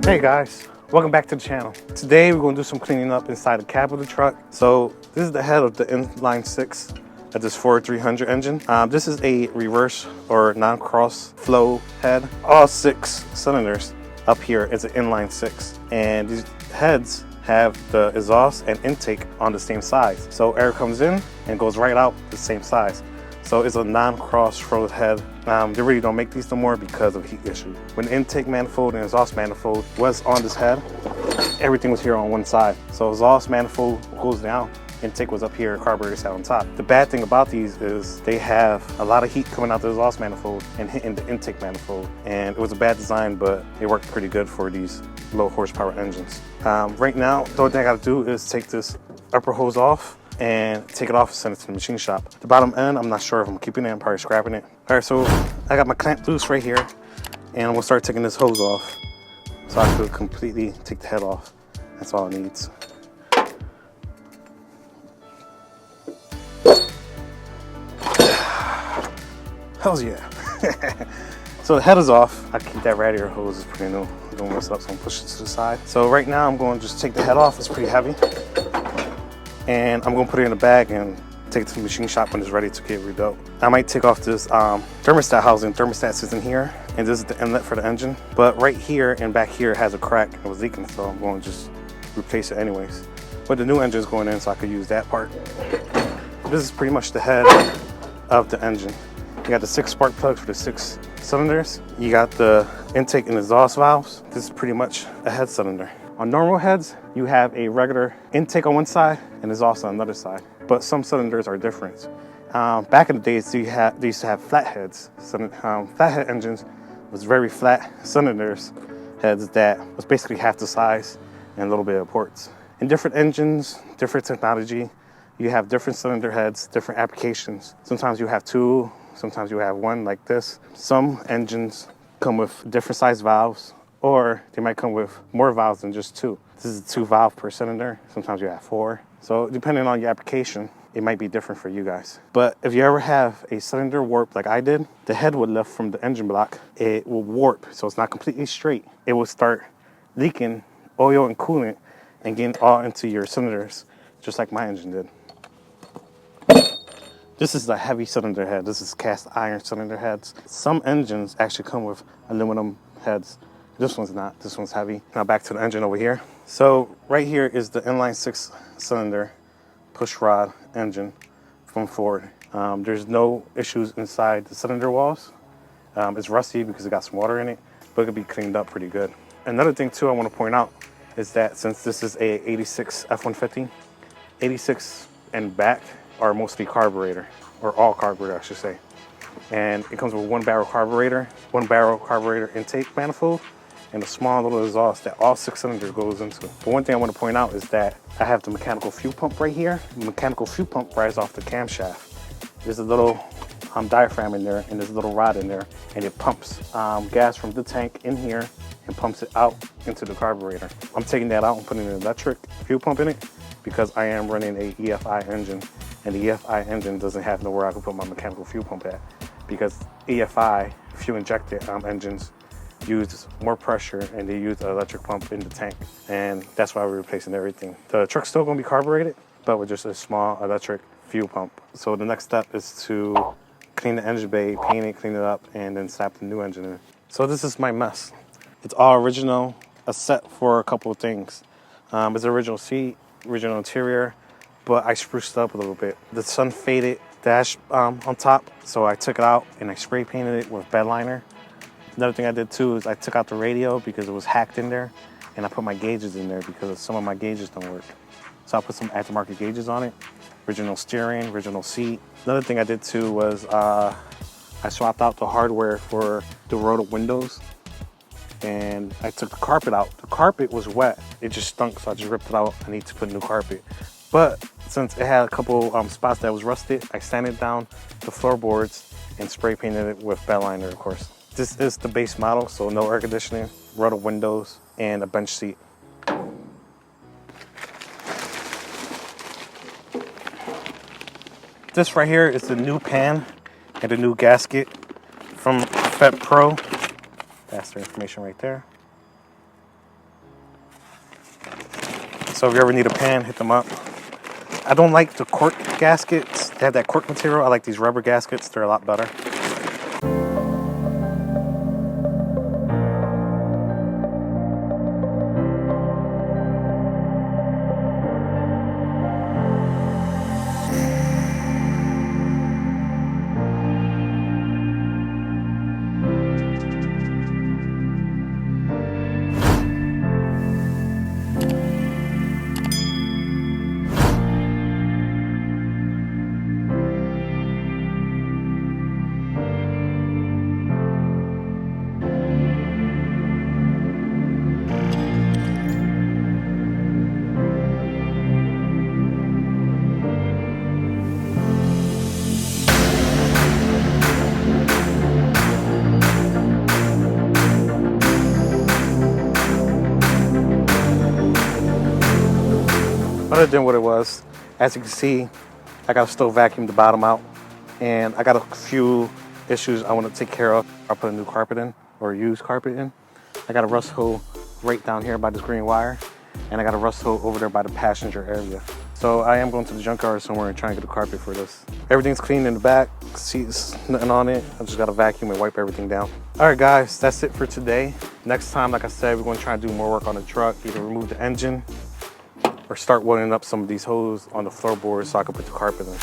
Hey guys, welcome back to the channel. Today we're going to do some cleaning up inside the cab of the truck. So this is the head of the Inline 6 at this Ford 300 engine. This is a reverse or non-cross flow head. All 6 cylinders up here is an Inline 6, and these heads have the exhaust and intake on the same size. So air comes in and goes right out the same size. So it's a non-cross flow head. They really don't make these no more because of heat issue. When the intake manifold and exhaust manifold was on this head, everything was here on one side. So exhaust manifold goes down, intake was up here, carburetor sat on top. The bad thing about these is they have a lot of heat coming out the exhaust manifold and hitting the intake manifold. And it was a bad design, but it worked pretty good for these low horsepower engines. Right now, the only thing I gotta do is take this upper hose off and take it off and send it to the machine shop. The bottom end, I'm not sure if I'm keeping it, I'm probably scrapping it. All right, so I got my clamp loose right here, and I'm gonna start taking this hose off so I could completely take the head off. That's all it needs. Hells yeah. So the head is off. I keep that radiator hose, it's pretty new. I don't mess it up, so I'm gonna push it to the side. So right now I'm going to just take the head off, it's pretty heavy. And I'm gonna put it in a bag and take it to the machine shop when it's ready to get rebuilt. I might take off this thermostat housing. Thermostat sits in here, and this is the inlet for the engine. But right here and back here has a crack. It was leaking, so I'm going to just replace it anyways. But the new engine is going in, so I could use that part. This is pretty much the head of the engine. You got the 6 spark plugs for the 6 cylinders. You got the intake and exhaust valves. This is pretty much a head cylinder. On normal heads, you have a regular intake on one side and exhaust on another side, but some cylinders are different. Back in the days, they used to have flat heads. Flathead engines was very flat cylinders heads that was basically half the size and a little bit of ports. In different engines, different technology, you have different cylinder heads, different applications. Sometimes you have 2, sometimes you have 1 like this. Some engines come with different size valves, or they might come with more valves than just 2. This is 2 valve per cylinder. Sometimes you have 4. So depending on your application, it might be different for you guys. But if you ever have a cylinder warp like I did, the head would lift from the engine block. It will warp, so it's not completely straight. It will start leaking oil and coolant and getting all into your cylinders, just like my engine did. This is the heavy cylinder head. This is cast iron cylinder heads. Some engines actually come with aluminum heads. This one's not, this one's heavy. Now back to the engine over here. So right here is the inline 6 cylinder push rod engine from Ford. There's no issues inside the cylinder walls. It's rusty because it got some water in it, but it could be cleaned up pretty good. Another thing too I want to point out is that since this is a 86 F-150, 86 and back are mostly carburetor, or all carburetor I should say. And it comes with 1 barrel carburetor, 1 barrel carburetor intake manifold, and a small little exhaust that all 6 cylinders goes into. But one thing I want to point out is that I have the mechanical fuel pump right here. The mechanical fuel pump rises off the camshaft. There's a little diaphragm in there, and there's a little rod in there, and it pumps gas from the tank in here and pumps it out into the carburetor. I'm taking that out and putting an electric fuel pump in it because I am running a EFI engine, and the EFI engine doesn't have nowhere I can put my mechanical fuel pump at, because EFI fuel injected engines use more pressure and they use an electric pump in the tank, and that's why we're replacing everything. The truck's still going to be carbureted, but with just a small electric fuel pump. So the next step is to clean the engine bay, paint it, clean it up, and then slap the new engine in. So this is my mess. It's all original, except for a couple of things. It's the original seat, original interior, but I spruced it up a little bit. The sun faded dash on top, so I took it out and I spray painted it with bed liner. Another thing I did too is I took out the radio because it was hacked in there, and I put my gauges in there because some of my gauges don't work. So I put some aftermarket gauges on it, original steering, original seat. Another thing I did too was I swapped out the hardware for the rotor windows. and I took the carpet out. The carpet was wet. It just stunk, so I just ripped it out. I need to put new carpet. But since it had a couple spots that was rusted, I sanded down the floorboards and spray painted it with bed liner, of course. This is the base model, so no air conditioning, rotor windows, and a bench seat. This right here is the new pan and the new gasket from Fet Pro. That's their information right there. So if you ever need a pan, hit them up. I don't like the cork gaskets. They have that cork material. I like these rubber gaskets. They're a lot better. Other than what it was, as you can see, I gotta still vacuum the bottom out, and I got a few issues I want to take care of. I'll put a new carpet in, or used carpet in. I got a rust hole right down here by this green wire, and I got a rust hole over there by the passenger area. So I am going to the junkyard somewhere and trying to get a carpet for this. Everything's clean in the back, seats, nothing on it. I just gotta vacuum and wipe everything down. All right guys, that's it for today. Next time, like I said, we're gonna try and do more work on the truck, either remove the engine or start welding up some of these holes on the floorboards so I can put the carpet in.